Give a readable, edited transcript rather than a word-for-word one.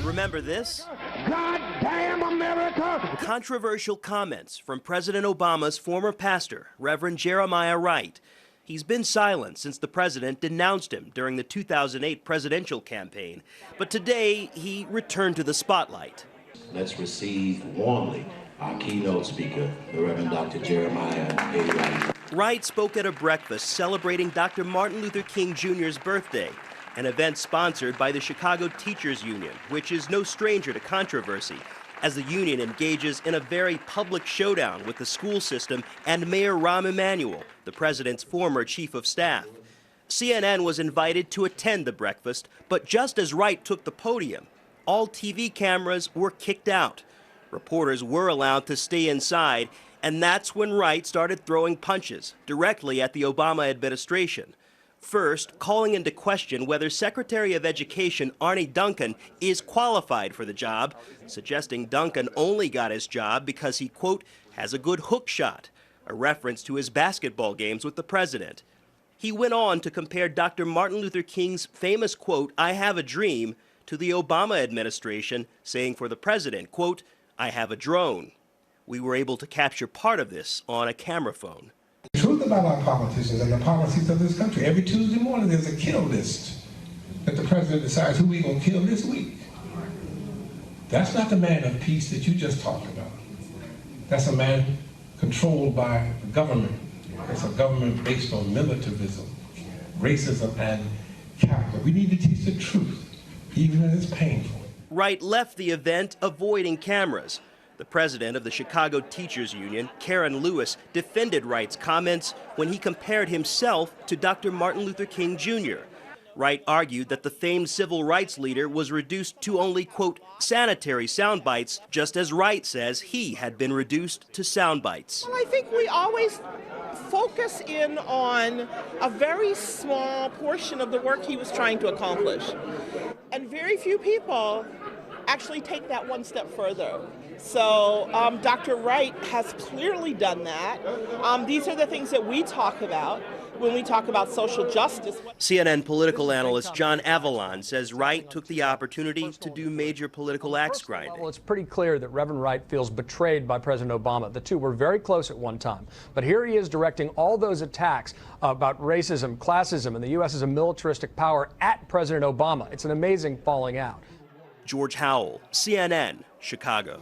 Remember this? God damn America! Controversial comments from President Obama's former pastor, Reverend Jeremiah Wright. He's been silent since the president denounced him during the 2008 presidential campaign. But today, he returned to the spotlight. Let's receive warmly our keynote speaker, the Reverend Dr. Jeremiah A. Wright. Wright spoke at a breakfast celebrating Dr. Martin Luther King Jr.'s birthday, an event sponsored by the Chicago Teachers Union, which is no stranger to controversy, as the union engages in a very public showdown with the school system and Mayor Rahm Emanuel, the president's former chief of staff. CNN was invited to attend the breakfast, but just as Wright took the podium, all TV cameras were kicked out. Reporters were allowed to stay inside, and that's when Wright started throwing punches directly at the Obama administration. First, calling into question whether Secretary of Education Arne Duncan is qualified for the job, suggesting Duncan only got his job because he, quote, has a good hook shot, a reference to his basketball games with the president. He went on to compare Dr. Martin Luther King's famous quote, "I have a dream," to the Obama administration, saying for the president, quote, "I have a drone." We were able to capture part of this on a camera phone. The truth about our politicians and the policies of this country, every Tuesday morning there's a kill list that the president decides who we're going to kill this week. That's not the man of peace that you just talked about. That's a man controlled by the government. It's a government based on militarism, racism, and capital. We need to teach the truth, even if it's painful. Wright left the event avoiding cameras. The president of the Chicago Teachers Union, Karen Lewis, defended Wright's comments when he compared himself to Dr. Martin Luther King Jr. Wright argued that the famed civil rights leader was reduced to only, quote, sanitary sound bites, just as Wright says he had been reduced to sound bites. Well, I think we always focus in on a very small portion of the work he was trying to accomplish. And very few people actually take that one step further. So Dr. Wright has clearly done that. These are the things that we talk about when we talk about social justice. CNN political analyst John Avalon says Wright took the opportunity to do major political axe grinding. Well, it's pretty clear that Reverend Wright feels betrayed by President Obama. The two were very close at one time. But here he is directing all those attacks about racism, classism, and the U.S. as a militaristic power at President Obama. It's an amazing falling out. George Howell, CNN, Chicago.